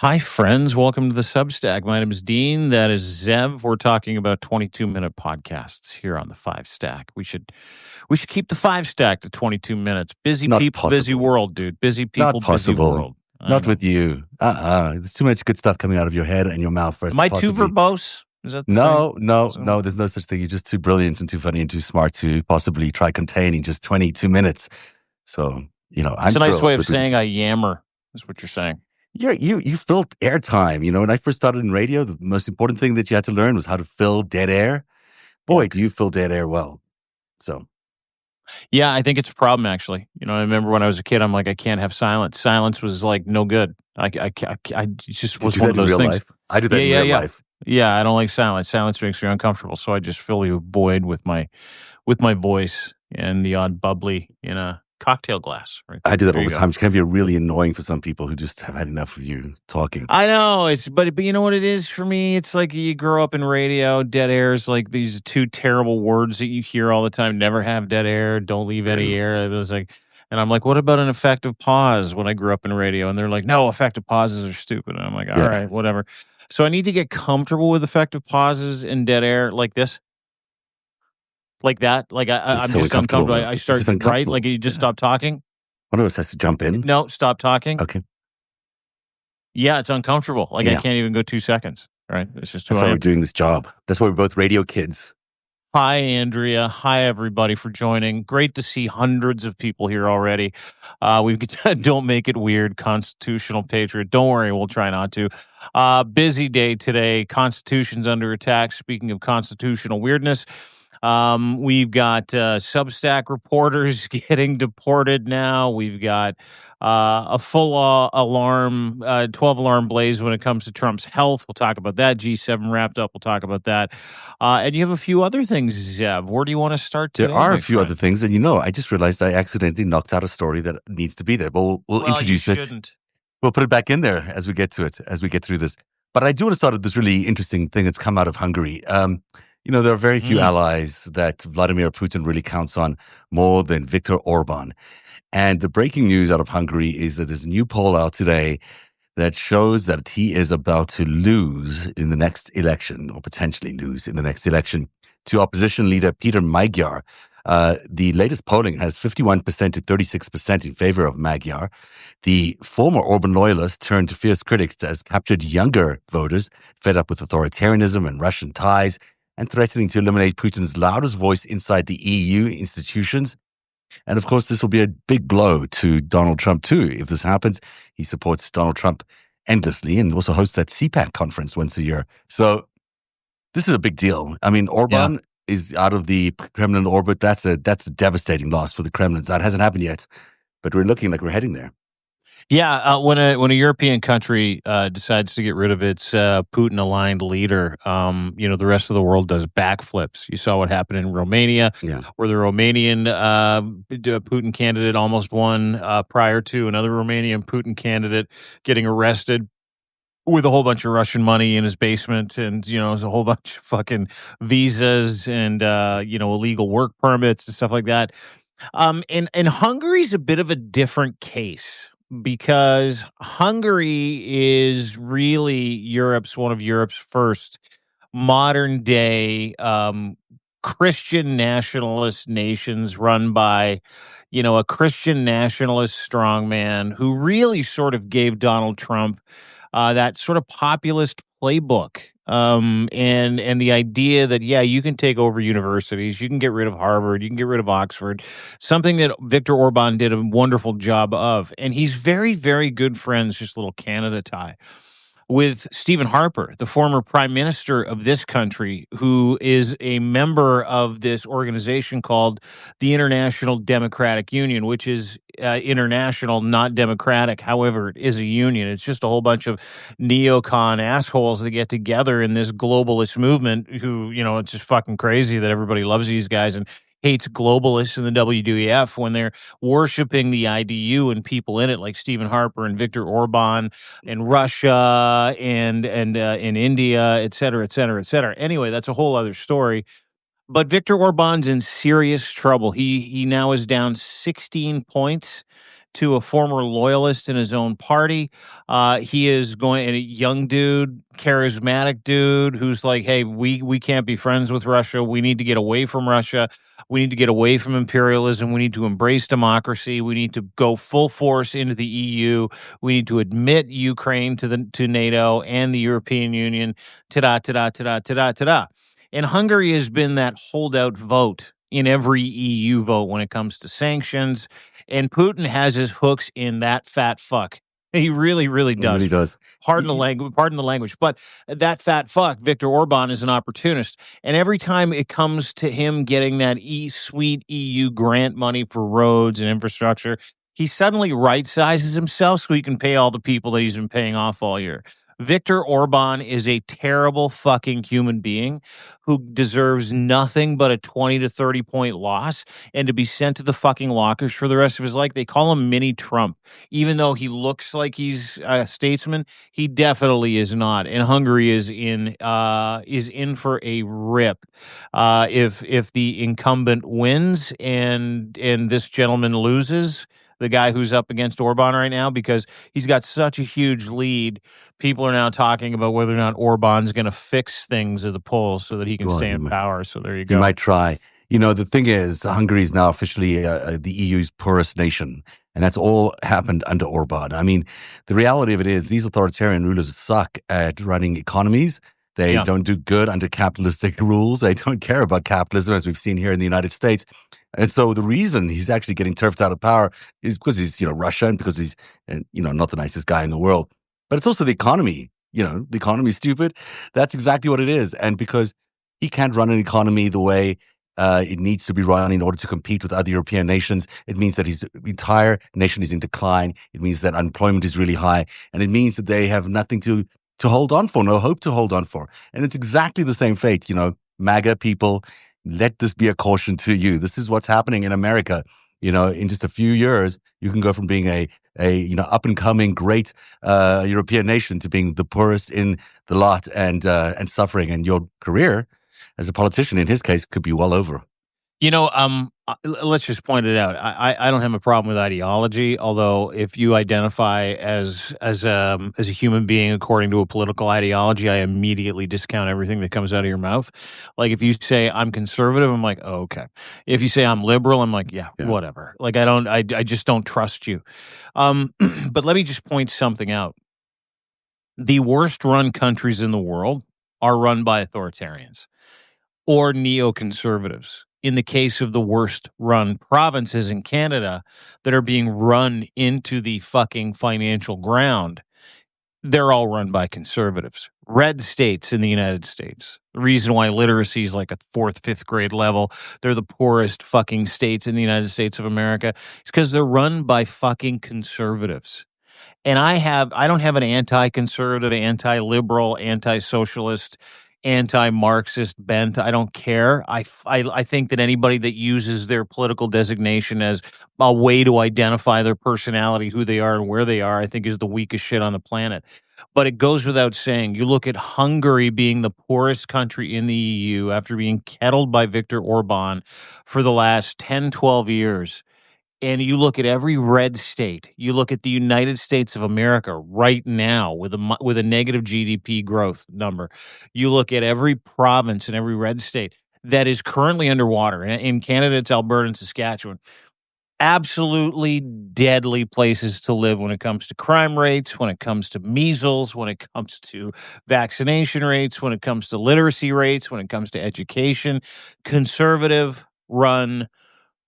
Hi, friends. Welcome to the Substack. My name is Dean. That is Zev. We're talking about 22-minute podcasts here on the FiveStack. We should keep the FiveStack to 22 minutes. Busy Not people, busy possible. world, dude. Busy people, Not busy possible. world. I Not know. with you. There's too much good stuff coming out of your head and your mouth for us Am to I too possibly. verbose? Is that the thing? No. There's no such thing. You're just too brilliant and too funny and too smart to possibly try containing just 22 minutes. So, I'm It's a nice way thrilled of that we saying could. I yammer, is what you're saying. You filled airtime. When I first started in radio, the most important thing that you had to learn was how to fill dead air. Boy, do you fill dead air well. So, Yeah, I think it's a problem, actually. I remember when I was a kid, I'm like, I can't have silence. Silence was like no good. I just do you was do one that of in those real things. life? I do that Yeah, in yeah, real yeah. life. Yeah, I don't like silence. Silence makes me uncomfortable, so I just fill the void with my voice and the odd bubbly in a cocktail glass. Right I there. do that There all you the go. time. It can be really annoying for some people who just have had enough of you talking. I know but you know what it is for me? It's like you grow up in radio. Dead air is like these two terrible words that you hear all the time. Never have dead air. Don't leave any air. It was like, and I'm like, what about an effective pause? When I grew up in radio, and they're like, no, effective pauses are stupid. And I'm like, all Yeah. right, whatever. So I need to get comfortable with effective pauses and dead air like this. Like that, like It's I'm so just uncomfortable, uncomfortable. though. I It's start just right, like uncomfortable. you just Yeah. stop talking. One of us has to jump in. No, stop talking. Okay. Yeah, it's uncomfortable. Like I Yeah. can't even go 2 seconds. Right, it's just who That's I why we're am. doing this job. That's why we're both radio kids. Hi, Andrea. Hi, everybody, for joining. Great to see hundreds of people here already. We've don't make it weird, constitutional patriot. Don't worry, we'll try not to. Busy day today. Constitution's under attack. Speaking of constitutional weirdness, we've got Substack reporters getting deported now. We've got a full alarm, 12 alarm blaze when it comes to Trump's health. We'll talk about that. G7 wrapped up. We'll talk about that. And you have a few other things, Zev. Where do you want to start There today, are a my few friend? other things. And I just realized I accidentally knocked out a story that needs to be there. But we'll Well, you introduce it. shouldn't. We'll put it back in there as we get to it, as we get through this. But I do want to start with this really interesting thing that's come out of Hungary. There are very few allies that Vladimir Putin really counts on more than Viktor Orban. And the breaking news out of Hungary is that there's a new poll out today that shows that he is about to lose in the next election, or potentially lose in the next election, to opposition leader Peter Magyar. The latest polling has 51% to 36% in favor of Magyar. The former Orban loyalist turned fierce critic has captured younger voters fed up with authoritarianism and Russian ties and threatening to eliminate Putin's loudest voice inside the EU institutions. And of course, this will be a big blow to Donald Trump, too. If this happens, he supports Donald Trump endlessly and also hosts that CPAC conference once a year. So this is a big deal. I mean, Orban is out of the Kremlin orbit. That's a devastating loss for the Kremlins. That hasn't happened yet, but we're looking like we're heading there. Yeah, when a European country decides to get rid of its Putin-aligned leader, the rest of the world does backflips. You saw what happened in Romania, where the Romanian Putin candidate almost won prior to another Romanian Putin candidate getting arrested with a whole bunch of Russian money in his basement, and there's a whole bunch of fucking visas and illegal work permits and stuff like that. And Hungary's a bit of a different case because Hungary is really one of Europe's first modern day Christian nationalist nations run by, a Christian nationalist strongman who really sort of gave Donald Trump that sort of populist playbook. And the idea that, you can take over universities, you can get rid of Harvard, you can get rid of Oxford, something that Viktor Orban did a wonderful job of. And he's very, very good friends, just a little Canada tie, with Stephen Harper, the former prime minister of this country, who is a member of this organization called the International Democratic Union, which is international, not democratic. However, it is a union. It's just a whole bunch of neocon assholes that get together in this globalist movement who, it's just fucking crazy that everybody loves these guys and hates globalists in the WWF when they're worshiping the IDU and people in it like Stephen Harper and Viktor Orban and Russia and in India, et cetera, et cetera, et cetera. Anyway, that's a whole other story. But Viktor Orban's in serious trouble. He now is down 16 points to a former loyalist in his own party. He is going, a young dude, charismatic dude who's like, hey, we can't be friends with Russia. We need to get away from Russia. We need to get away from imperialism. We need to embrace democracy. We need to go full force into the EU. We need to admit Ukraine to NATO and the European Union. Ta-da, ta-da, ta-da, ta-da, ta-da. And Hungary has been that holdout vote in every EU vote when it comes to sanctions. And Putin has his hooks in that fat fuck. He really, really does. He really does. Pardon the language. But that fat fuck, Viktor Orban, is an opportunist. And every time it comes to him getting that sweet EU grant money for roads and infrastructure, he suddenly right-sizes himself so he can pay all the people that he's been paying off all year. Viktor Orban is a terrible fucking human being who deserves nothing but a 20 to 30 point loss and to be sent to the fucking lockers for the rest of his life. They call him Mini Trump. Even though he looks like he's a statesman, he definitely is not. And Hungary is in for a rip if the incumbent wins and this gentleman loses, the guy who's up against Orban right now, because he's got such a huge lead. People are now talking about whether or not Orban's going to fix things at the polls so that he can stay in power. So there you go. He might try. The thing is, Hungary is now officially the EU's poorest nation. And that's all happened under Orban. I mean, the reality of it is these authoritarian rulers suck at running economies. They don't do good under capitalistic rules. They don't care about capitalism, as we've seen here in the United States. And so the reason he's actually getting turfed out of power is because he's, Russian, because he's, not the nicest guy in the world. But it's also the economy. The economy is stupid. That's exactly what it is. And because he can't run an economy the way it needs to be run in order to compete with other European nations, it means that his entire nation is in decline. It means that unemployment is really high. And it means that they have nothing to hold on for, no hope to hold on for. And it's exactly the same fate. MAGA people, let this be a caution to you. This is what's happening in America. In just a few years, you can go from being a up and coming great European nation to being the poorest in the lot and suffering. And your career as a politician, in his case, could be well over. Let's just point it out. I don't have a problem with ideology, although if you identify as a human being according to a political ideology, I immediately discount everything that comes out of your mouth. Like if you say I'm conservative, I'm like, oh, okay. If you say I'm liberal, I'm like, yeah. Whatever. Like I just don't trust you. But let me just point something out. The worst run countries in the world are run by authoritarians or neoconservatives. In the case of the worst run provinces in Canada that are being run into the fucking financial ground, they're all run by conservatives. Red states in the United States. The reason why literacy is like a 4th, 5th grade level, they're the poorest fucking states in the United States of America, is because they're run by fucking conservatives. And I don't have an anti-conservative, anti-liberal, anti-socialist, anti-Marxist bent. I don't care. I think that anybody that uses their political designation as a way to identify their personality, who they are and where they are, I think is the weakest shit on the planet. But it goes without saying, you look at Hungary being the poorest country in the EU after being kettled by Viktor Orban for the last 10, 12 years. And you look at every red state, you look at the United States of America right now with a negative GDP growth number. You look at every province and every red state that is currently underwater. In Canada, it's Alberta and Saskatchewan. Absolutely deadly places to live when it comes to crime rates, when it comes to measles, when it comes to vaccination rates, when it comes to literacy rates, when it comes to education. Conservative run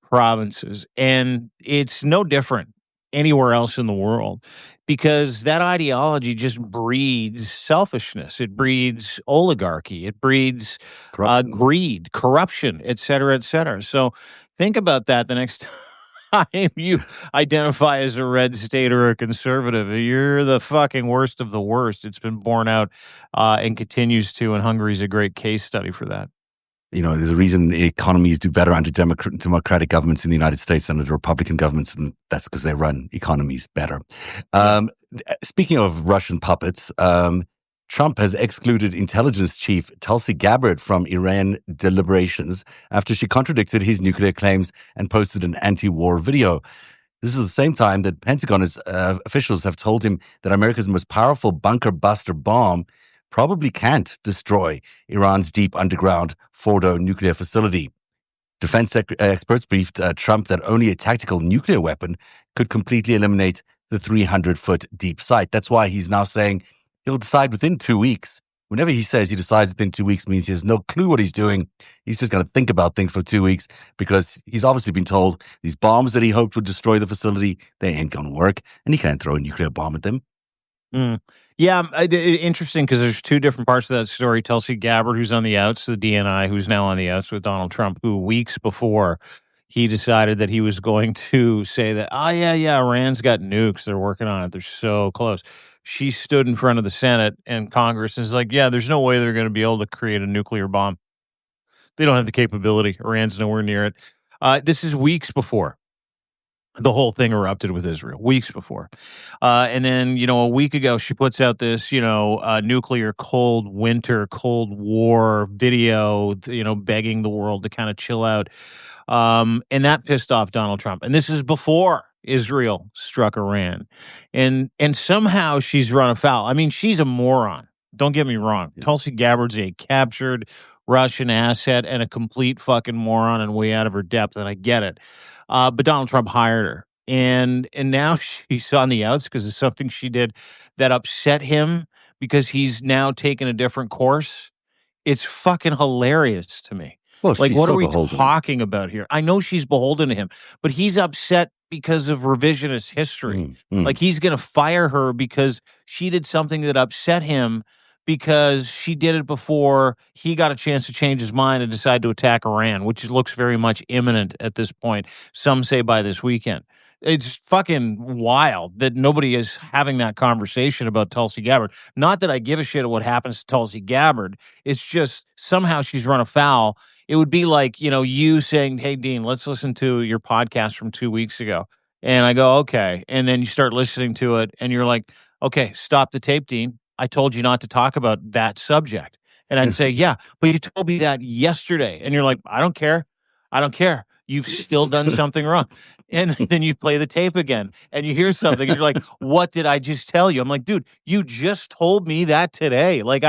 provinces. And it's no different anywhere else in the world because that ideology just breeds selfishness. It breeds oligarchy. It breeds greed, corruption, et cetera, et cetera. So think about that the next time you identify as a red state or a conservative. You're the fucking worst of the worst. It's been borne out and continues to, and Hungary's a great case study for that. There's a reason economies do better under democratic governments in the United States than under Republican governments, and that's because they run economies better. Speaking of Russian puppets, Trump has excluded intelligence chief Tulsi Gabbard from Iran deliberations after she contradicted his nuclear claims and posted an anti-war video. This is the same time that Pentagon officials have told him that America's most powerful bunker buster bomb probably can't destroy Iran's deep underground Fordo nuclear facility. Defense experts briefed Trump that only a tactical nuclear weapon could completely eliminate the 300-foot deep site. That's why he's now saying he'll decide within 2 weeks. Whenever he says he decides within 2 weeks means he has no clue what he's doing. He's just going to think about things for 2 weeks because he's obviously been told these bombs that he hoped would destroy the facility, they ain't going to work, and he can't throw a nuclear bomb at them. Yeah, interesting because there's two different parts of that story. Tulsi Gabbard, who's on the outs, the DNI, who's now on the outs with Donald Trump, who weeks before he decided that he was going to say that, oh, yeah, Iran's got nukes. They're working on it. They're so close. She stood in front of the Senate and Congress and is like, yeah, there's no way they're going to be able to create a nuclear bomb. They don't have the capability. Iran's nowhere near it. This is weeks before the whole thing erupted with Israel, weeks before. And then, a week ago, she puts out this, nuclear Cold War video, begging the world to kind of chill out. And that pissed off Donald Trump. And this is before Israel struck Iran. And somehow she's run afoul. I mean, she's a moron. Don't get me wrong. Yeah. Tulsi Gabbard's a captured Russian asset and a complete fucking moron and way out of her depth, and I get it. But Donald Trump hired her. And now she's on the outs because of something she did that upset him because he's now taken a different course. It's fucking hilarious to me. Well, like, what so are we beholden. talking about here? I know she's beholden to him, but he's upset because of revisionist history. Like, he's going to fire her because she did something that upset him because she did it before he got a chance to change his mind and decide to attack Iran, which looks very much imminent at this point. Some say by this weekend. It's fucking wild that nobody is having that conversation about Tulsi Gabbard. Not that I give a shit at what happens to Tulsi Gabbard. It's just somehow she's run afoul. It would be like, you saying, hey, Dean, let's listen to your podcast from 2 weeks ago. And I go, okay. And then you start listening to it and you're like, okay, stop the tape, Dean. I told you not to talk about that subject. And I'd say, yeah, but you told me that yesterday. And you're like, I don't care. You've still done something wrong. And then you play the tape again and you hear something and you're like, what did I just tell you? I'm like, dude, you just told me that today. Like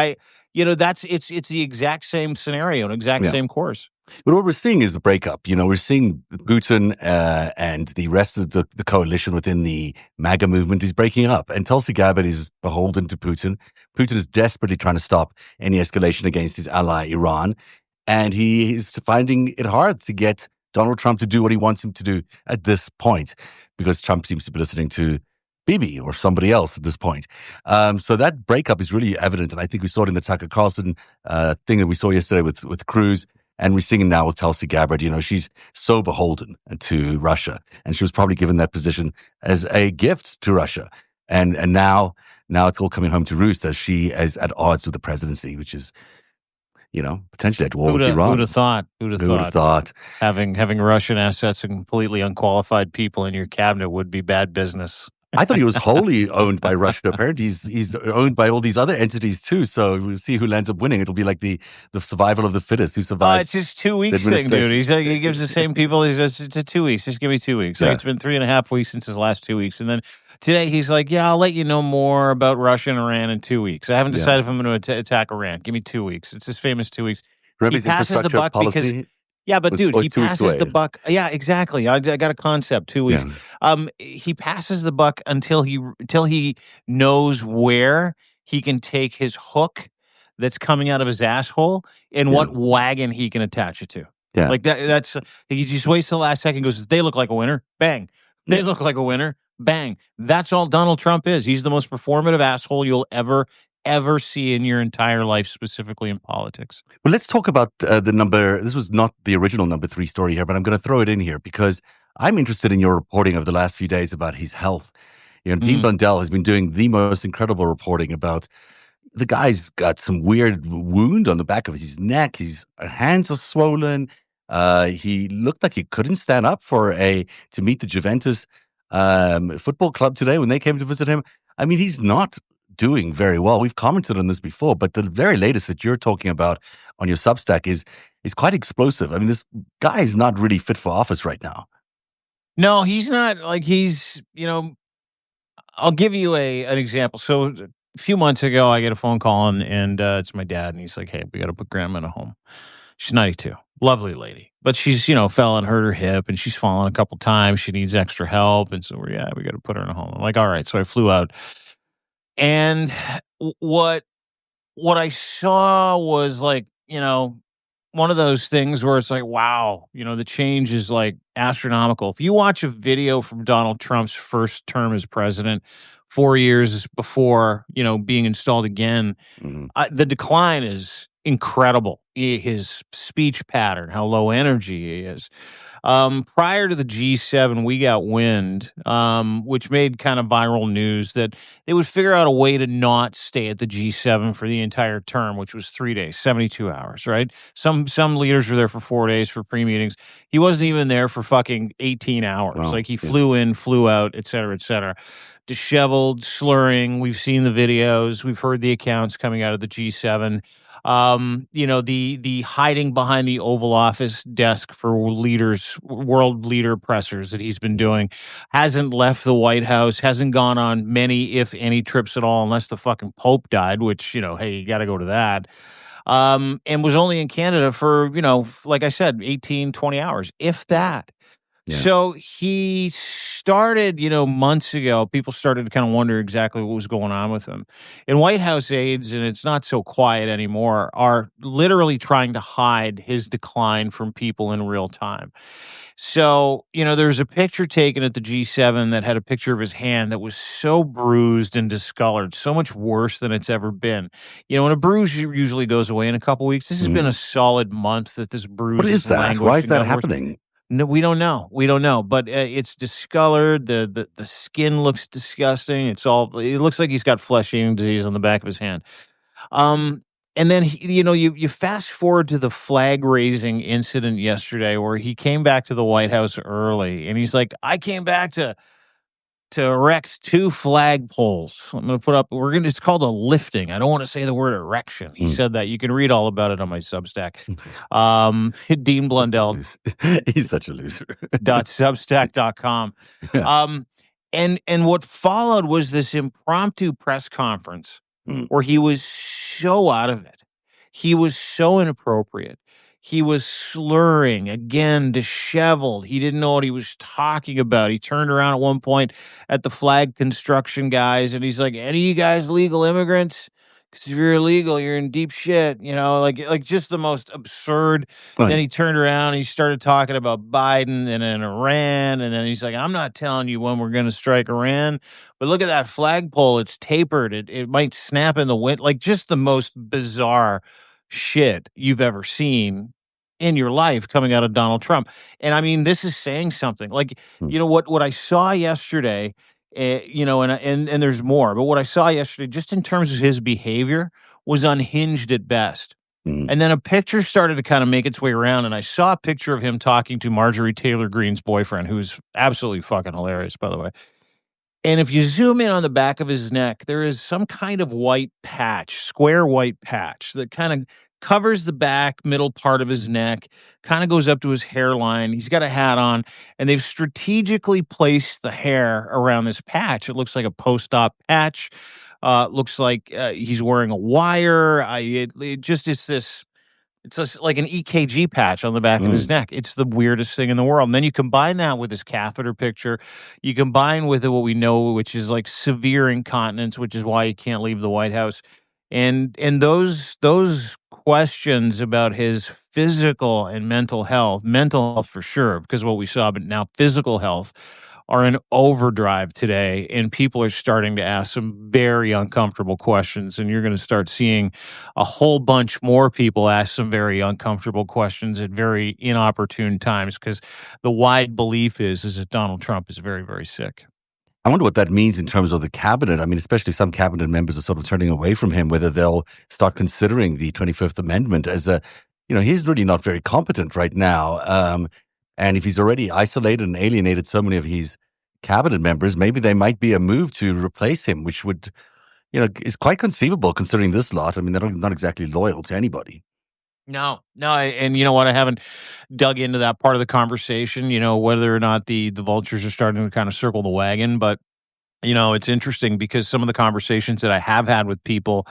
it's the exact same scenario, an exact same course. But what we're seeing is the breakup. We're seeing Putin and the rest of the coalition within the MAGA movement is breaking up. And Tulsi Gabbard is beholden to Putin. Putin is desperately trying to stop any escalation against his ally, Iran. And he is finding it hard to get Donald Trump to do what he wants him to do at this point, because Trump seems to be listening to Bibi or somebody else at this point. So that breakup is really evident. And I think we saw it in the Tucker Carlson thing that we saw yesterday with Cruz. And we're seeing it now with Tulsi Gabbard. She's so beholden to Russia. And she was probably given that position as a gift to Russia. And now it's all coming home to roost as she is at odds with the presidency, which is, potentially at war with Iran. Who'd have thought? Who'd have thought? Having Russian assets and completely unqualified people in your cabinet would be bad business. I thought he was wholly owned by Russia. Apparently, he's owned by all these other entities too. So we'll see who ends up winning. It'll be like the survival of the fittest. Who survives? It's just 2 weeks thing, dude. He's like, he gives the same people. He says it's 2 weeks. Just give me 2 weeks. Like, it's been 3.5 weeks since his last 2 weeks, and then today he's like, yeah, I'll let you know more about Russia and Iran in 2 weeks. I haven't decided if I'm going to attack Iran. Give me 2 weeks. It's his famous 2 weeks. Remember his infrastructure policy? Yeah, but dude, he passes the buck. Yeah, exactly. I got a concept. 2 weeks. Yeah. He passes the buck until he knows where he can take his hook that's coming out of his asshole and what wagon he can attach it to. Yeah, like that. That's he just waits the last second. Goes, they look like a winner. Bang. They look like a winner. Bang. That's all Donald Trump is. He's the most performative asshole you'll ever see in your entire life, specifically in politics. Well, let's talk about the number. This was not the original number 3 story here, but I'm going to throw it in here because I'm interested in your reporting of the last few days about his health. Dean Blundell has been doing the most incredible reporting about the guy's got some weird wound on the back of his neck. His hands are swollen. He looked like he couldn't stand up to meet the Juventus football club today when they came to visit him. I mean, he's not doing very well. We've commented on this before, but the very latest that you're talking about on your Substack is quite explosive. I mean, this guy is not really fit for office right now. No, he's not like I'll give you an example. So a few months ago, I get a phone call and it's my dad, and he's like, "Hey, we got to put grandma in a home." She's 92, lovely lady, but she's fell and hurt her hip, and she's fallen a couple times. She needs extra help, and so we got to put her in a home. I'm like, all right. So I flew out, and what I saw was like one of those things where it's like, wow, the change is like astronomical. If you watch a video from Donald Trump's first term as president, 4 years before, being installed again, Mm-hmm. the decline is incredible. His speech pattern, how low energy he is. Prior to the G7, we got wind, which made kind of viral news that they would figure out a way to not stay at the G7 for the entire term, which was 3 days, 72 hours, right? Some leaders were there for 4 days for pre-meetings. He wasn't even there for fucking 18 hours. Wow. Like he flew in, flew out, et cetera, et cetera. Disheveled, slurring. We've seen the videos. We've heard the accounts coming out of the G7. The hiding behind the Oval Office desk for leaders, world leader pressers that he's been doing, hasn't left the White House, hasn't gone on many, if any, trips at all, unless the fucking Pope died, which, hey, you got to go to that. And was only in Canada for, like I said, 18, 20 hours, if that. Yeah. So he started, months ago, people started to kind of wonder exactly what was going on with him. And White House aides, and it's not so quiet anymore, are literally trying to hide his decline from people in real time. So, there's a picture taken at the G7 that had a picture of his hand that was so bruised and discolored, so much worse than it's ever been. And a bruise usually goes away in a couple weeks. This has been a solid month that this bruise What is has that? languished Why is and that gotten worse. happening? No, we don't know. We don't know, but it's discolored. The skin looks disgusting. It looks like he's got flesh eating disease on the back of his hand. And then you fast forward to the flag raising incident yesterday, where he came back to the White House early, and he's like, "I came back to erect 2 flagpoles. I'm going to put up. It's called a lifting. I don't want to say the word erection." He said that. You can read all about it on my Substack. Dean Blundell. He's such a loser. .substack.com. Yeah. And what followed was this impromptu press conference where he was so out of it. He was so inappropriate. He was slurring, again, disheveled. He didn't know what he was talking about. He turned around at one point at the flag construction guys, and he's like, "Any of you guys legal immigrants? Because if you're illegal, you're in deep shit." Like just the most absurd. Right. Then he turned around and he started talking about Biden and then Iran. And then he's like, "I'm not telling you when we're going to strike Iran, but look at that flagpole. It's tapered. It might snap in the wind." Like just the most bizarre shit you've ever seen in your life coming out of Donald Trump. And I mean, this is saying something. Like, what I saw yesterday, and there's more, but what I saw yesterday, just in terms of his behavior, was unhinged at best. And then a picture started to kind of make its way around, and I saw a picture of him talking to Marjorie Taylor Greene's boyfriend, who's absolutely fucking hilarious, by the way. And if you zoom in on the back of his neck, there is some kind of white patch, square white patch that kind of covers the back middle part of his neck, kind of goes up to his hairline. He's got a hat on, and they've strategically placed the hair around this patch. It looks like a post-op patch. Looks like he's wearing a wire. It's just like an EKG patch on the back of his neck. It's the weirdest thing in the world. And then you combine that with his catheter picture. You combine with what we know, which is like severe incontinence, which is why he can't leave the White House. And those questions about his physical and mental health for sure, because of what we saw, but now physical health, are in overdrive today, and people are starting to ask some very uncomfortable questions, and you're going to start seeing a whole bunch more people ask some very uncomfortable questions at very inopportune times, because the wide belief is that Donald Trump is very, very sick. I wonder what that means in terms of the cabinet. I mean, especially some cabinet members are sort of turning away from him, whether they'll start considering the 25th Amendment as he's really not very competent right now. And if he's already isolated and alienated so many of his cabinet members, maybe there might be a move to replace him, which would, is quite conceivable considering this lot. I mean, they're not exactly loyal to anybody. No, and you know what? I haven't dug into that part of the conversation. Whether or not the vultures are starting to kind of circle the wagon, but it's interesting because some of the conversations that I have had with people,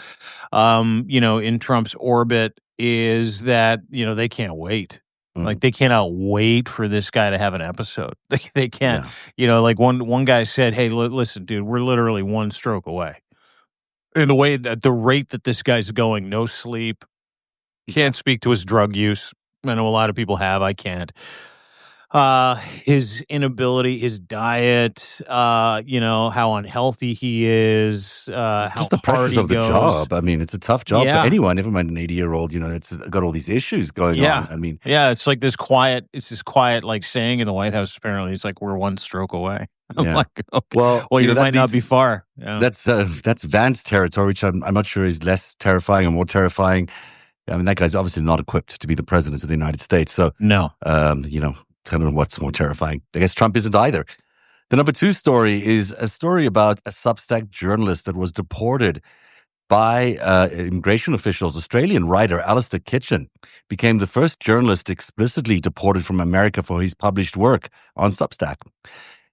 in Trump's orbit is that, they can't wait. Like Mm, they cannot wait for this guy to have an episode. They can't, yeah, like one guy said, "Hey, listen, dude, we're literally one stroke away." In the way that the rate that this guy's going, no sleep, yeah. can't speak to his drug use. I know a lot of people have. I can't. His inability, his diet, how unhealthy he is, how Just the hard pressures he of the goes. job. I mean, it's a tough job for Yeah. anyone, never mind an 80-year-old, that's got all these issues going on. Yeah. I mean, Yeah. It's this quiet, like saying in the White House, apparently. It's like, we're one stroke away. I'm yeah. like, okay, Well, well, you that might not be leads far. Yeah. that's Vance territory, which I'm not sure is less terrifying or more terrifying. I mean, that guy's obviously not equipped to be the president of the United States. So, No. um, you know, I don't know what's more terrifying. I guess Trump isn't either. The number two story is a story about a Substack journalist that was deported by immigration officials. Australian writer Alistair Kitchen became the first journalist explicitly deported from America for his published work on Substack.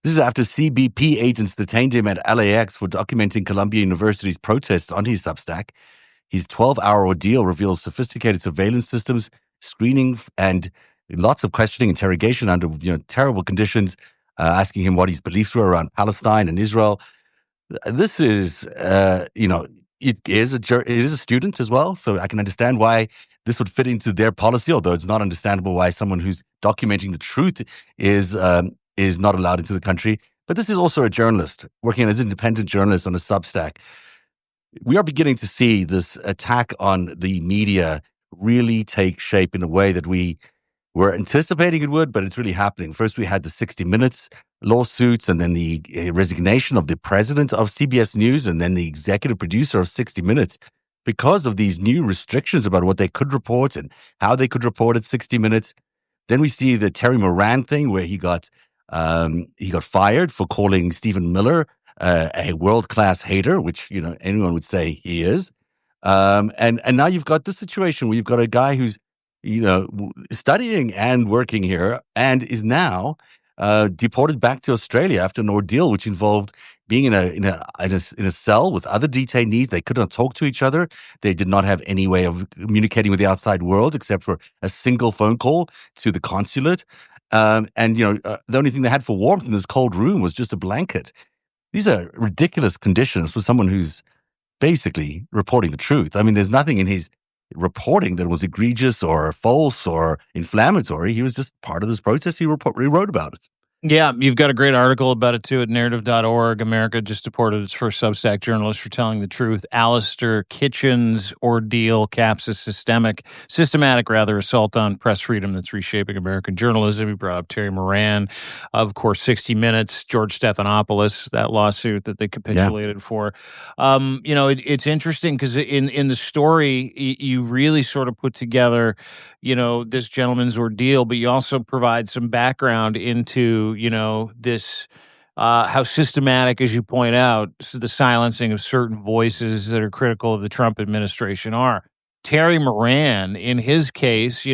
This is after CBP agents detained him at LAX for documenting Columbia University's protests on his Substack. His 12-hour ordeal reveals sophisticated surveillance systems, screening, and lots of questioning, interrogation under terrible conditions, asking him what his beliefs were around Palestine and Israel. This is, it is a student as well, so I can understand why this would fit into their policy. Although it's not understandable why someone who's documenting the truth is not allowed into the country. But this is also a journalist working as an independent journalist on a Substack. We are beginning to see this attack on the media really take shape in a way that we were anticipating it would, but it's really happening. First, we had the 60 Minutes lawsuits, and then the resignation of the president of CBS News, and then the executive producer of 60 Minutes because of these new restrictions about what they could report and how they could report at 60 Minutes. Then we see the Terry Moran thing where he got fired for calling Stephen Miller a world class hater, which anyone would say he is. And now you've got this situation where you've got a guy who's studying and working here and is now deported back to Australia after an ordeal which involved being in a cell with other detainees. They could not talk to each other. They did not have any way of communicating with the outside world except for a single phone call to the consulate. The only thing they had for warmth in this cold room was just a blanket. These are ridiculous conditions for someone who's basically reporting the truth. I mean, there's nothing in his reporting that was egregious or false or inflammatory. He was just part of this protest. He wrote about it. Yeah, you've got a great article about it too at narrative.org. America just deported its first Substack journalist for telling the truth. Alistair Kitchen's ordeal caps a systematic assault on press freedom that's reshaping American journalism. He brought up Terry Moran, of course, 60 Minutes, George Stephanopoulos, that lawsuit that they capitulated for. It's interesting because in the story, you really sort of put together this gentleman's ordeal, but you also provide some background into, this, how systematic, as you point out, the silencing of certain voices that are critical of the Trump administration are. Terry Moran, in his case,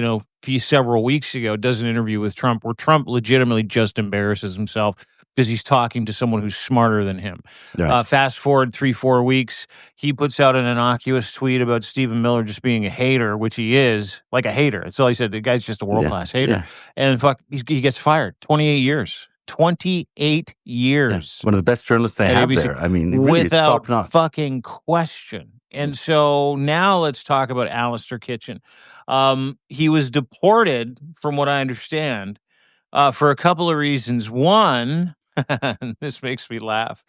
several weeks ago, does an interview with Trump where Trump legitimately just embarrasses himself because he's talking to someone who's smarter than him. Right. Fast forward 4 weeks, he puts out an innocuous tweet about Stephen Miller just being a hater, which he is, like a hater. That's all he said. The guy's just a world-class hater. Yeah. And he gets fired. 28 years. 28 Yeah. years One of the best journalists they at have ABC there. I mean, really, it's without top-notch. fucking question. And so now let's talk about Alistair Kitchen. He was deported, from what I understand, for a couple of reasons. One, and this makes me laugh,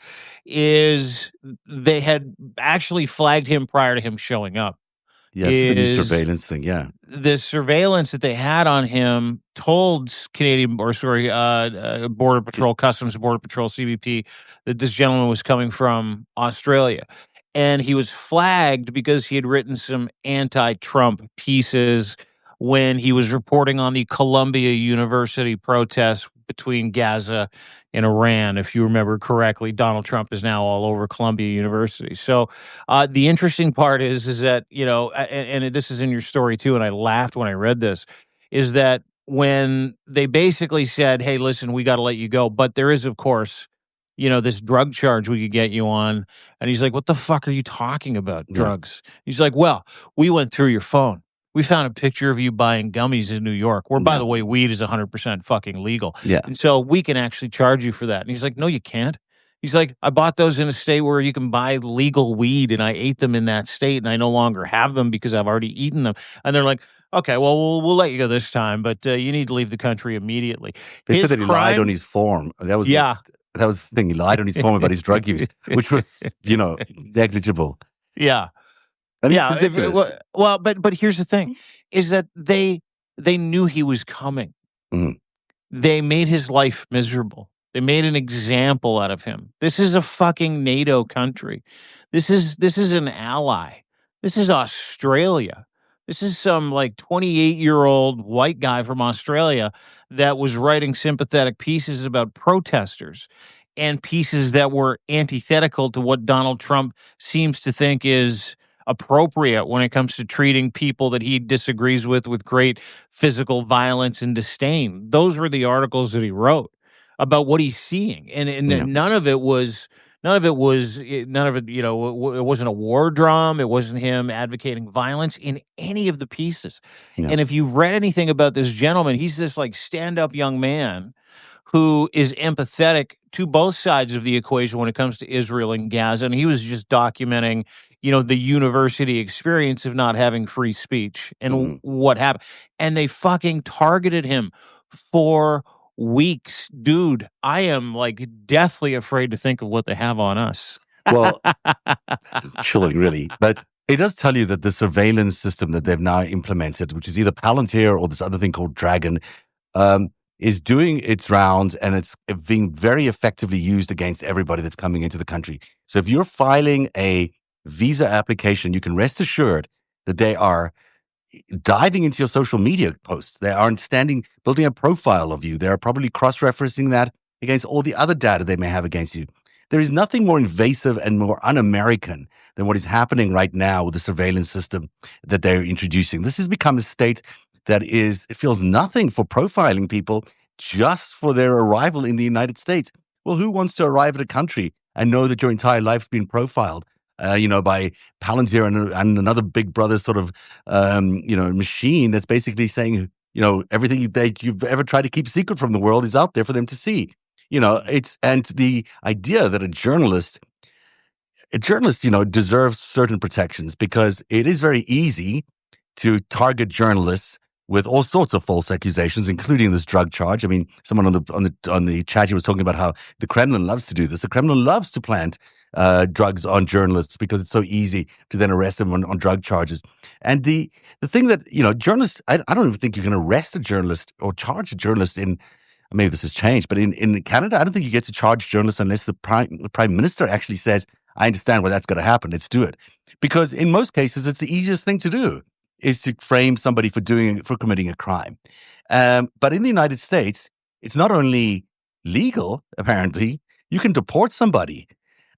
is they had actually flagged him prior to him showing up. Yeah, it's the new Is surveillance thing. Yeah. the surveillance that they had on him told Border Patrol, Customs and Border Patrol, CBP, that this gentleman was coming from Australia. And he was flagged because he had written some anti-Trump pieces when he was reporting on the Columbia University protests between Gaza and Iran. If you remember correctly, Donald Trump is now all over Columbia University. So the interesting part is that, and this is in your story too, and I laughed when I read this, is that when they basically said, hey, listen, we got to let you go, but there is, of course, this drug charge we could get you on. And he's like, what the fuck are you talking about? Drugs. He's like, well, we went through your phone. We found a picture of you buying gummies in New York, where, by the way, weed is 100% fucking legal. Yeah. And so we can actually charge you for that. And he's like, no, you can't. He's like, I bought those in a state where you can buy legal weed, and I ate them in that state, and I no longer have them because I've already eaten them. And they're like, okay, well, we'll let you go this time, but you need to leave the country immediately. They said that he lied on his form. That was the thing. He lied on his form about his drug use, which was, negligible. Yeah. I mean, it's ridiculous. Well, but here's the thing, is that they knew he was coming. Mm-hmm. They made his life miserable. They made an example out of him. This is a fucking NATO country. This is an ally. This is Australia. This is some 28-year-old white guy from Australia that was writing sympathetic pieces about protesters and pieces that were antithetical to what Donald Trump seems to think is appropriate when it comes to treating people that he disagrees with great physical violence and disdain. Those were the articles that he wrote about what he's seeing, and none of it, it wasn't a war drum. It wasn't him advocating violence in any of the pieces. Yeah. And if you've read anything about this gentleman, he's this stand-up young man who is empathetic to both sides of the equation when it comes to Israel and Gaza. And he was just documenting, the university experience of not having free speech and what happened. And they fucking targeted him for weeks. Dude, I am deathly afraid to think of what they have on us. Well, chilling, really. But it does tell you that the surveillance system that they've now implemented, which is either Palantir or this other thing called Dragon, is doing its rounds, and it's being very effectively used against everybody that's coming into the country. So if you're filing a visa application, you can rest assured that they are diving into your social media posts. They aren't building a profile of you. They're probably cross-referencing that against all the other data they may have against you. There is nothing more invasive and more un-American than what is happening right now with the surveillance system that they're introducing. This has become a state that it feels nothing for profiling people just for their arrival in the United States. Well, who wants to arrive at a country and know that your entire life's been profiled, by Palantir and another big brother sort of, machine that's basically saying, everything that you've ever tried to keep secret from the world is out there for them to see. And the idea that a journalist, deserves certain protections, because it is very easy to target journalists with all sorts of false accusations, including this drug charge. I mean, someone on the chat was talking about how the Kremlin loves to do this. The Kremlin loves to plant drugs on journalists because it's so easy to then arrest them on drug charges. And the thing that journalists, I don't even think you can arrest a journalist or charge a journalist in. Maybe this has changed, but in Canada, I don't think you get to charge journalists unless the prime minister actually says, "I understand why that's going to happen. Let's do it." Because in most cases, it's the easiest thing to do, is to frame somebody for committing a crime. But in the United States, it's not only legal, apparently, you can deport somebody,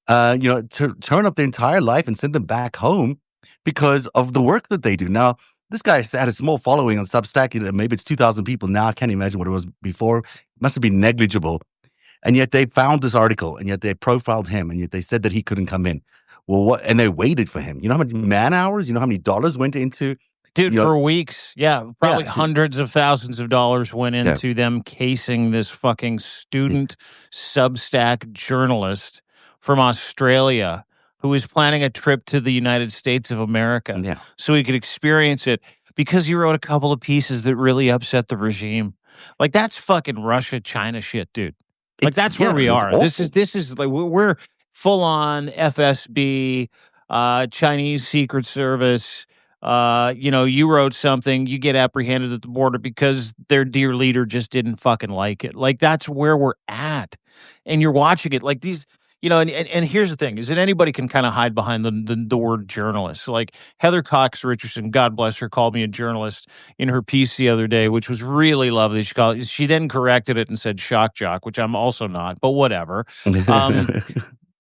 to turn up their entire life and send them back home because of the work that they do. Now, this guy had a small following on Substack. Maybe it's 2,000 people now. I can't imagine what it was before. It must have been negligible. And yet they found this article, and yet they profiled him, and yet they said that he couldn't come in. Well, what? And they waited for him. You know how many man hours? You know how many dollars went into? Dude, for weeks. Yeah, probably hundreds of thousands of dollars went into them casing this fucking student Substack journalist from Australia who was planning a trip to the United States of America so he could experience it, because he wrote a couple of pieces that really upset the regime. That's fucking Russia, China shit, dude. That's where we are. This is we're full on FSB, Chinese Secret Service. You wrote something, you get apprehended at the border because their dear leader just didn't fucking like it. That's where we're at. And you're watching it these, and here's the thing: is that anybody can kind of hide behind the word journalist. Like Heather Cox Richardson, God bless her, called me a journalist in her piece the other day, which was really lovely. She then corrected it and said shock jock, which I'm also not, but whatever. Um,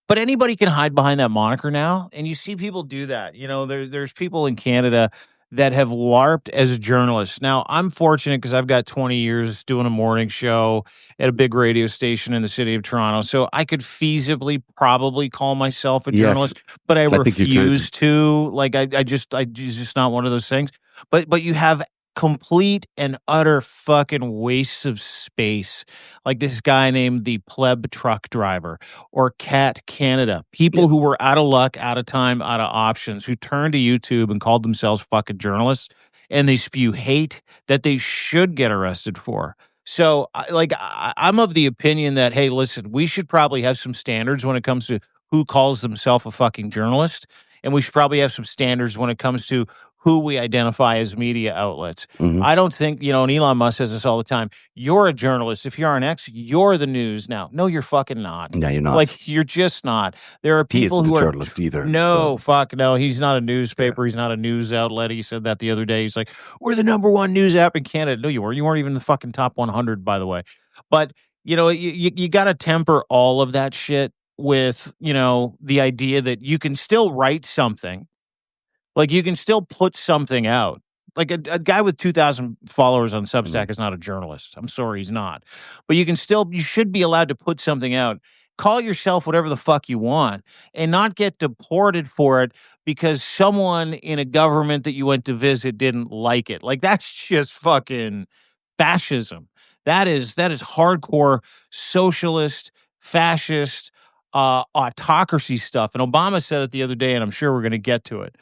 but anybody can hide behind that moniker now, and you see people do that. There's people in Canada that have LARPed as journalists. Now, I'm fortunate because I've got 20 years doing a morning show at a big radio station in the city of Toronto, so I could feasibly probably call myself a Yes, journalist, but I I think you could. refuse to. Like, I just not one of those things. But you have complete and utter fucking wastes of space, like this guy named the pleb truck driver or Cat Canada, Yeah. people who were out of luck, out of time, out of options, who turned to YouTube and called themselves fucking journalists, and they spew hate that they should get arrested for. So, I'm of the opinion that, hey, listen, we should probably have some standards when it comes to who calls themselves a fucking journalist, and we should probably have some standards when it comes to who we identify as media outlets. Mhm. I don't think, and Elon Musk says this all the time, you're a journalist. If you're on X, you're the news now. No, you're fucking not. No, you're not. Like, you're just not. There are He people isn't a who are journalist either. no, So fuck no. He's not a yeah. newspaper. He's not a news outlet. He said that the other day. He's like, we're the number one news app in Canada. No, you weren't. You weren't even the fucking top 100, by the way. But, you got to temper all of that shit with, the idea that you can still write something, like, you can still put something out. Like, a guy with 2,000 followers on Mhm. Substack is not a journalist. I'm sorry, he's not. But you should be allowed to put something out. Call yourself whatever the fuck you want and not get deported for it because someone in a government that you went to visit didn't like it. Like, that's just fucking fascism. That is hardcore socialist, fascist, autocracy stuff. And Obama said it the other day, and I'm sure we're going to get to it.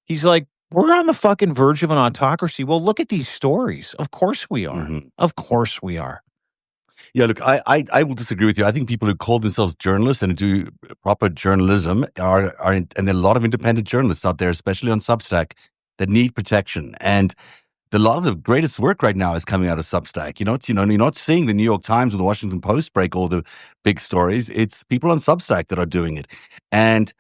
He's like, we're on the fucking verge of an autocracy. Well, look at these stories. Of course we are. Mhm. Of course we are. Yeah, look, I will disagree with you. I think people who call themselves journalists and do proper journalism and there are a lot of independent journalists out there, especially on Substack, that need protection. And a lot of the greatest work right now is coming out of Substack. You're not seeing the New York Times or the Washington Post break all the big stories. It's people on Substack that are doing it. And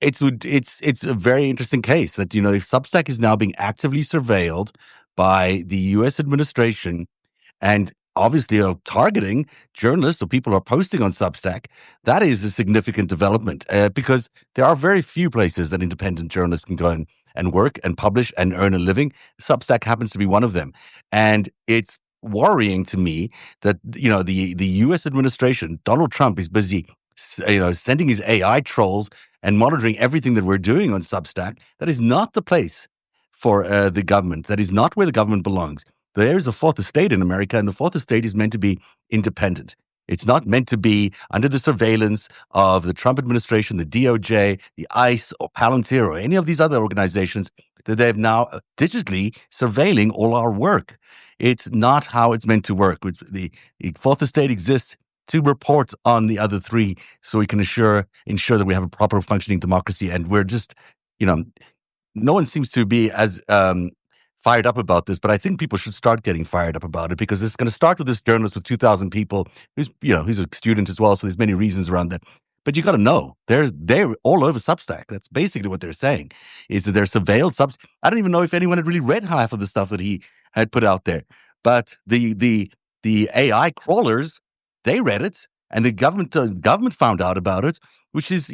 it's a very interesting case that, if Substack is now being actively surveilled by the US administration and obviously are targeting journalists or people who are posting on Substack, that is a significant development because there are very few places that independent journalists can go and work and publish and earn a living. Substack happens to be one of them. And it's worrying to me that, the US administration, Donald Trump is busy, sending his AI trolls and monitoring everything that we're doing on Substack. That is not the place for the government. That is not where the government belongs. There is a fourth estate in America, and the fourth estate is meant to be independent. It's not meant to be under the surveillance of the Trump administration, the DOJ, the ICE, or Palantir, or any of these other organizations that they've now digitally surveilling all our work. It's not how it's meant to work. The fourth estate exists to report on the other three so we can ensure that we have a proper functioning democracy. And we're just, no one seems to be as fired up about this, but I think people should start getting fired up about it because it's going to start with this journalist with 2,000 people who's a student as well. So there's many reasons around that. But you got to know they're all over Substack. That's basically what they're saying is that they're surveilled. I don't even know if anyone had really read half of the stuff that he had put out there, but the AI crawlers, they read it, and the government found out about it, which is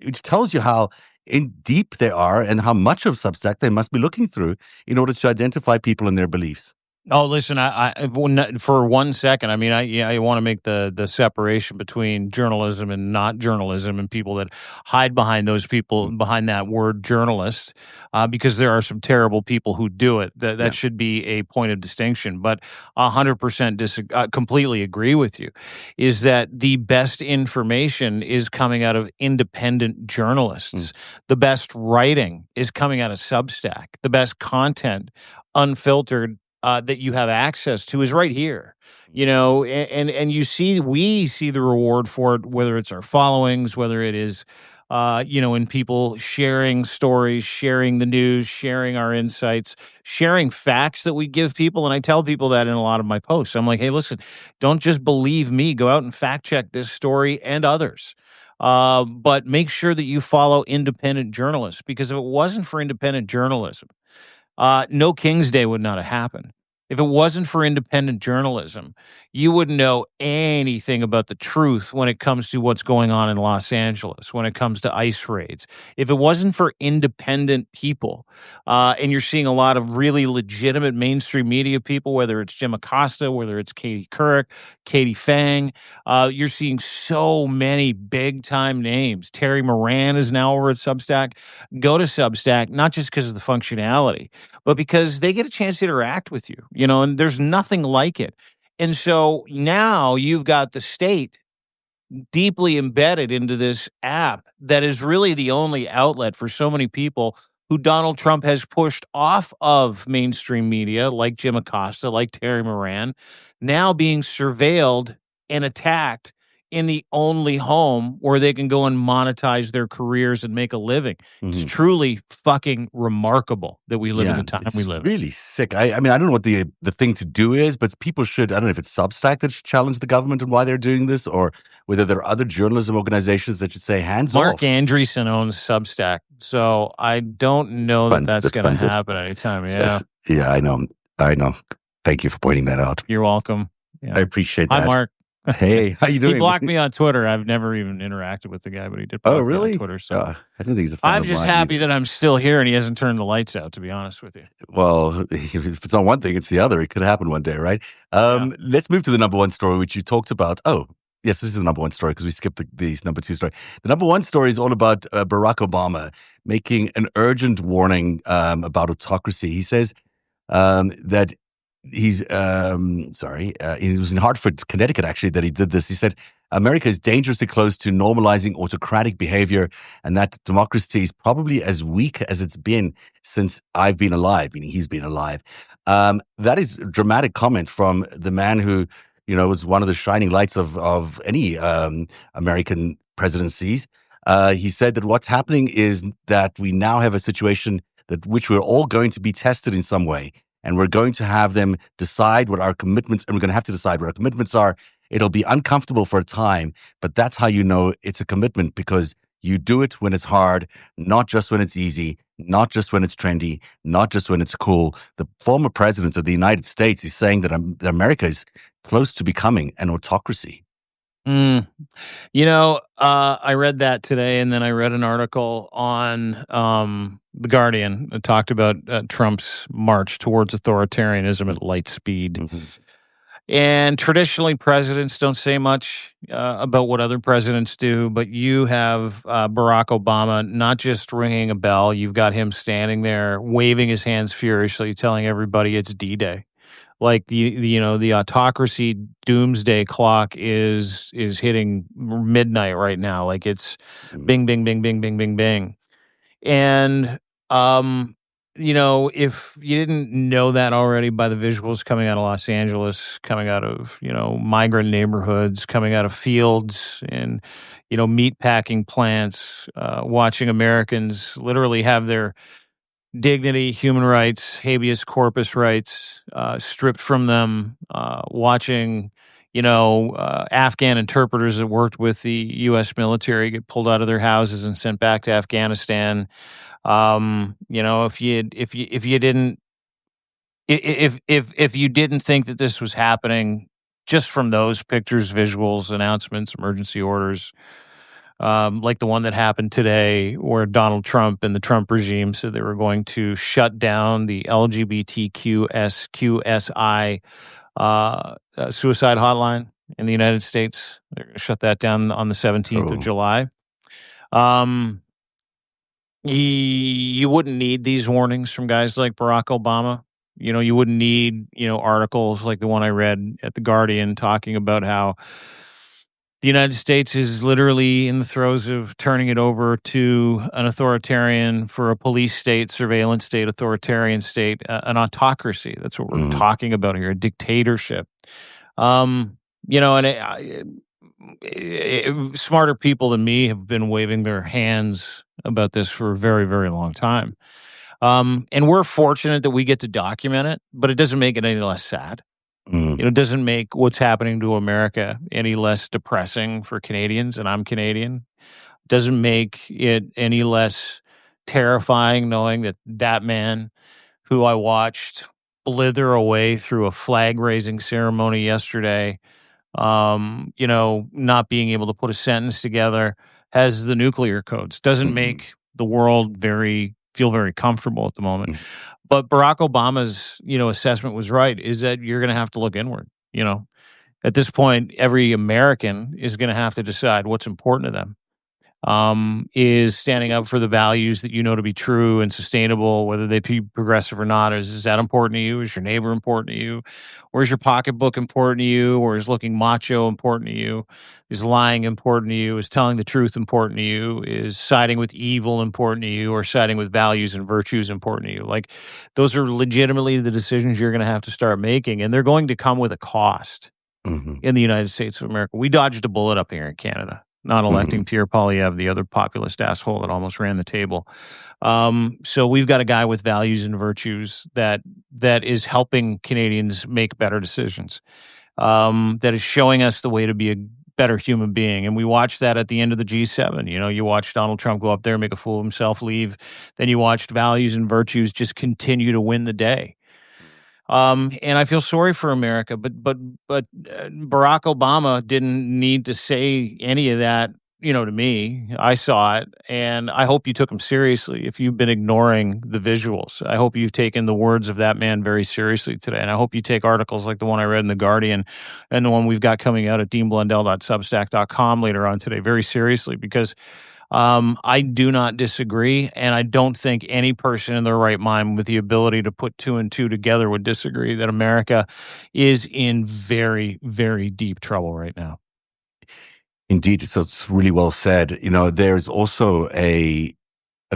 which tells you how in deep they are and how much of Substack they must be looking through in order to identify people and their beliefs. Oh, listen, for 1 second, I mean, I want to make the separation between journalism and not journalism, and people that hide behind those people behind that word journalist, because there are some terrible people who do it. That should be a point of distinction. But 100% completely agree with you. Is that the best information is coming out of independent journalists? The best writing is coming out of Substack. The best content, unfiltered, that you have access to is right here, and we see the reward for it, whether it's our followings, whether it is, in people sharing stories, sharing the news, sharing our insights, sharing facts that we give people. And I tell people that in a lot of my posts. I'm like, hey, listen, don't just believe me. Go out and fact check this story and others. But make sure that you follow independent journalists, because if it wasn't for independent journalism, no King's Day would not have happened. If it wasn't for independent journalism, you wouldn't know anything about the truth when it comes to what's going on in Los Angeles, when it comes to ICE raids. If it wasn't for independent people, and you're seeing a lot of really legitimate mainstream media people, whether it's Jim Acosta, whether it's Katie Couric, Katie Fang, you're seeing so many big time names. Terry Moran is now over at Substack. Go to Substack, not just because of the functionality, but because they get a chance to interact with you, and there's nothing like it. And so now you've got the state deeply embedded into this app that is really the only outlet for so many people who Donald Trump has pushed off of mainstream media, like Jim Acosta, like Terry Moran, now being surveilled and attacked in the only home where they can go and monetize their careers and make a living. It's truly fucking remarkable that we live in the time we live in. Really sick. I mean, I don't know what the thing to do is, but people should, I don't know if it's Substack that should challenge the government and why they're doing this, or whether there are other journalism organizations that should say hands off. Mark Andreessen owns Substack, so I don't know that that's going to happen anytime. Yeah. Yes. Yeah, I know. Thank you for pointing that out. You're welcome. Yeah. I appreciate that. Hi, Mark. Hey, how you doing? He blocked me on Twitter. I've never even interacted with the guy, but he did block me on Twitter. So I don't think he's a fan I'm just happy that I'm still here and he hasn't turned the lights out, to be honest with you. Well, if it's on one thing, it's the other. It could happen one day, right? Let's move to the number one story, which you talked about. Oh, yes, this is the number one story because we skipped the number two story. The number one story is all about Barack Obama making an urgent warning about autocracy. He says that he's it was in Hartford, Connecticut, actually, that he did this. He said America is dangerously close to normalizing autocratic behavior, and that democracy is probably as weak as it's been since I've been alive, meaning he's been alive. That is a dramatic comment from the man who, was one of the shining lights of any American presidencies. He said that what's happening is that we now have a situation which we're all going to be tested in some way. And we're going to have them decide what our commitments, and we're going to have to decide what our commitments are. It'll be uncomfortable for a time, but that's how you know it's a commitment, because you do it when it's hard, not just when it's easy, not just when it's trendy, not just when it's cool. The former president of the United States is saying that America is close to becoming an autocracy. I read that today, and then I read an article on The Guardian that talked about Trump's march towards authoritarianism at light speed. Mm-hmm. And traditionally, presidents don't say much about what other presidents do, but you have Barack Obama not just ringing a bell, you've got him standing there waving his hands furiously, telling everybody it's D-Day. Like the autocracy doomsday clock is hitting midnight right now. Like it's bing, bing, bing, bing, bing, bing, bing. And if you didn't know that already by the visuals coming out of Los Angeles, coming out of migrant neighborhoods, coming out of fields and meat packing plants, watching Americans literally have their dignity, human rights, habeas corpus rights stripped from them, watching, Afghan interpreters that worked with the U.S. military get pulled out of their houses and sent back to Afghanistan. If you didn't think that this was happening just from those pictures, visuals, announcements, emergency orders, like the one that happened today where Donald Trump and the Trump regime said they were going to shut down the LGBTQSI suicide hotline in the United States. They're going to shut that down on the 17th of July. You wouldn't need these warnings from guys like Barack Obama. You wouldn't need, articles like the one I read at The Guardian talking about how the United States is literally in the throes of turning it over to an authoritarian, for a police state, surveillance state, authoritarian state, an autocracy. That's what we're talking about here, a dictatorship. Smarter people than me have been waving their hands about this for a very, very long time. And we're fortunate that we get to document it, but it doesn't make it any less sad. Doesn't make what's happening to America any less depressing for Canadians, and I'm Canadian. Doesn't make it any less terrifying knowing that that man who I watched blither away through a flag raising ceremony yesterday, not being able to put a sentence together, has the nuclear codes. Doesn't make the world feel very comfortable at the moment. But Barack Obama's, assessment was right, is that you're going to have to look inward. At this point, every American is going to have to decide what's important to them. Is standing up for the values that you know to be true and sustainable, whether they be progressive or not. Is that important to you? Is your neighbor important to you? Or is your pocketbook important to you? Or is looking macho important to you? Is lying important to you? Is telling the truth important to you? Is siding with evil important to you? Or siding with values and virtues important to you? Like, those are legitimately the decisions you're going to have to start making, and they're going to come with a cost in the United States of America. We dodged a bullet up here in Canada, not electing Pierre Poilievre, the other populist asshole that almost ran the table. So we've got a guy with values and virtues that is helping Canadians make better decisions, that is showing us the way to be a better human being. And we watched that at the end of the G7. You watched Donald Trump go up there, make a fool of himself, leave. Then you watched values and virtues just continue to win the day. And I feel sorry for America, but Barack Obama didn't need to say any of that, to me. I saw it, and I hope you took him seriously. If you've been ignoring the visuals, I hope you've taken the words of that man very seriously today. And I hope you take articles like the one I read in The Guardian and the one we've got coming out at deanblundell.substack.com later on today very seriously, because I do not disagree, and I don't think any person in their right mind with the ability to put two and two together would disagree that America is in very, very deep trouble right now. Indeed. So it's really well said. There's also a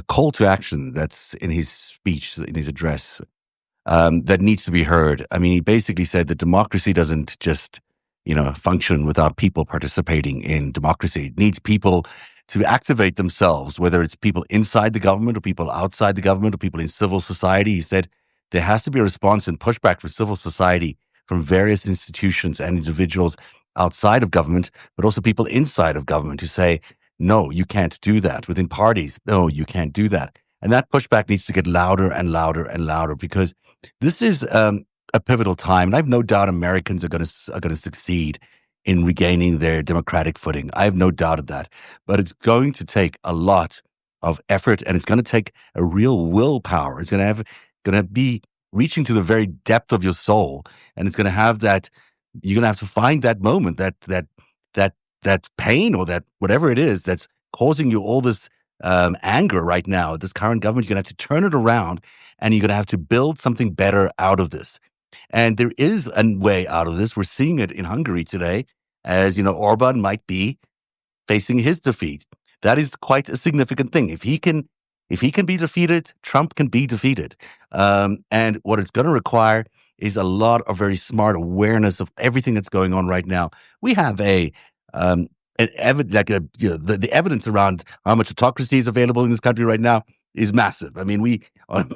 call to action that's in his speech, in his address, that needs to be heard. I mean, he basically said that democracy doesn't just, function without people participating in democracy. It needs people to activate themselves, whether it's people inside the government or people outside the government or people in civil society. He said there has to be a response and pushback from civil society, from various institutions and individuals outside of government, but also people inside of government who say, no, you can't do that. Within parties, no, you can't do that. And that pushback needs to get louder and louder and louder, because this is a pivotal time. And I have no doubt Americans are going to succeed in regaining their democratic footing. I have no doubt of that. But it's going to take a lot of effort, and it's going to take a real willpower. It's going to be reaching to the very depth of your soul, and it's going to have that. You're going to have to find that moment, that pain, or that whatever it is that's causing you all this anger right now. This current government, you're going to have to turn it around, and you're going to have to build something better out of this. And there is a way out of this. We're seeing it in Hungary today, as Orban might be facing his defeat. That is quite a significant thing. If he can be defeated, Trump can be defeated. And what it's going to require is a lot of very smart awareness of everything that's going on right now. We have the evidence around how much autocracy is available in this country right now is massive. I mean, we on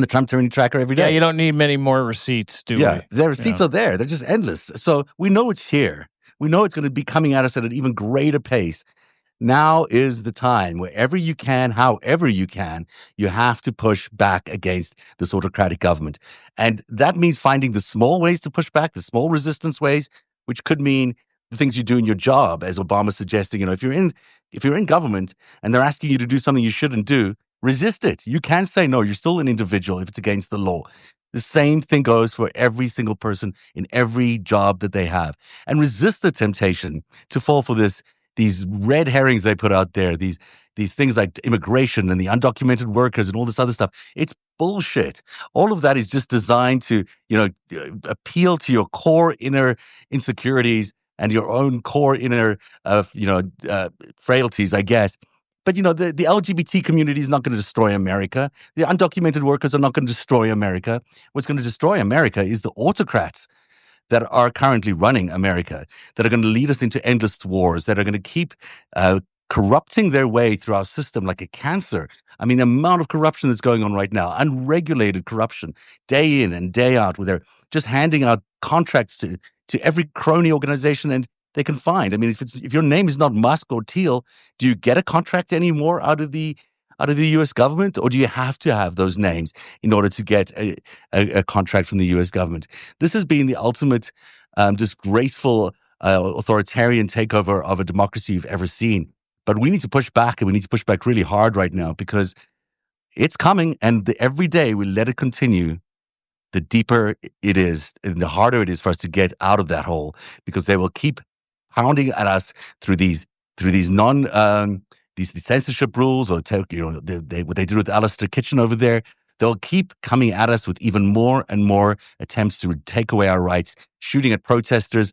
the Trump tyranny tracker every day. Yeah, you don't need many more receipts, do we? Yeah, the receipts are there. They're just endless. So we know it's here. We know it's going to be coming at us at an even greater pace. Now is the time. Wherever you can, however you can, you have to push back against this autocratic government. And that means finding the small ways to push back, the small resistance ways, which could mean the things you do in your job, as Obama's suggesting. If you're in government and they're asking you to do something you shouldn't do, resist it. You can say no. You're still an individual if it's against the law. The same thing goes for every single person in every job that they have. And resist the temptation to fall for these red herrings they put out there, these things like immigration and the undocumented workers and all this other stuff. It's bullshit. All of that is just designed to, appeal to your core inner insecurities and your own core inner, frailties, I guess. But, the LGBT community is not going to destroy America. The undocumented workers are not going to destroy America. What's going to destroy America is the autocrats that are currently running America, that are going to lead us into endless wars, that are going to keep corrupting their way through our system like a cancer. I mean, the amount of corruption that's going on right now, unregulated corruption, day in and day out, where they're just handing out contracts to every crony organization and they can find. I mean, if your name is not Musk or Thiel, do you get a contract anymore out of the U.S. government, or do you have to have those names in order to get a contract from the U.S. government? This has been the ultimate disgraceful authoritarian takeover of a democracy you've ever seen. But we need to push back, and we need to push back really hard right now because it's coming, and every day we let it continue, the deeper it is and the harder it is for us to get out of that hole, because they will keep pounding at us through these these censorship rules, or what they did with Alistair Kitchen over there. They'll keep coming at us with even more and more attempts to take away our rights, shooting at protesters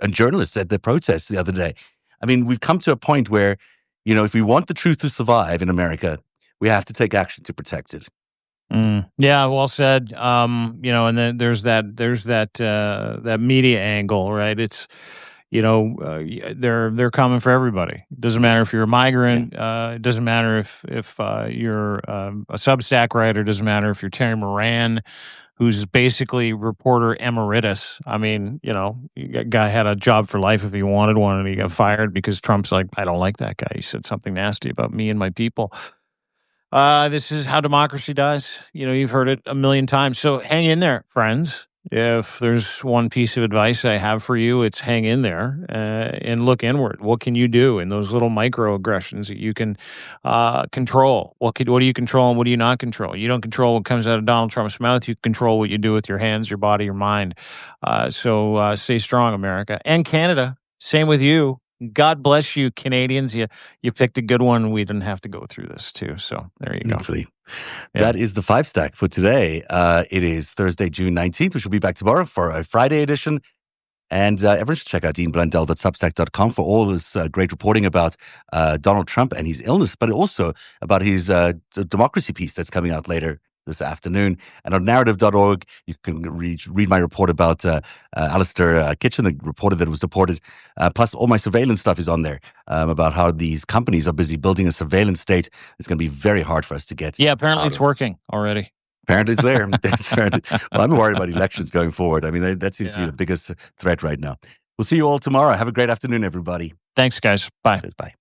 and journalists at the protests the other day. I mean, we've come to a point where, if we want the truth to survive in America, we have to take action to protect it. Yeah, well said. And then there's that media angle, right? It's, they're coming for everybody. It doesn't matter if you're a migrant. It doesn't matter if you're a Substack writer. It doesn't matter if you're Terry Moran, who's basically reporter emeritus. I mean, guy had a job for life if he wanted one, and he got fired because Trump's like, I don't like that guy. He said something nasty about me and my people. This is how democracy dies. You've heard it a million times. So hang in there, friends. If there's one piece of advice I have for you, it's hang in there and look inward. What can you do in those little microaggressions that you can control? What do you control and what do you not control? You don't control what comes out of Donald Trump's mouth. You control what you do with your hands, your body, your mind. So stay strong, America. And Canada, same with you. God bless you, Canadians. You picked a good one. We didn't have to go through this too. So there you go. Hopefully. Yeah. That is the FiveStack for today. It is Thursday, June 19th, which will be back tomorrow for a Friday edition. And everyone should check out deanblundell.substack.com for all this great reporting about Donald Trump and his illness, but also about his democracy piece that's coming out later this afternoon. And on narrative.org, you can read my report about Alistair Kitchen, the reporter that was deported. Plus, all my surveillance stuff is on there about how these companies are busy building a surveillance state. It's going to be very hard for us to get. Yeah, apparently it's working already. Apparently it's there. Well, I'm worried about elections going forward. I mean, that seems to be the biggest threat right now. We'll see you all tomorrow. Have a great afternoon, everybody. Thanks, guys. Bye. Bye.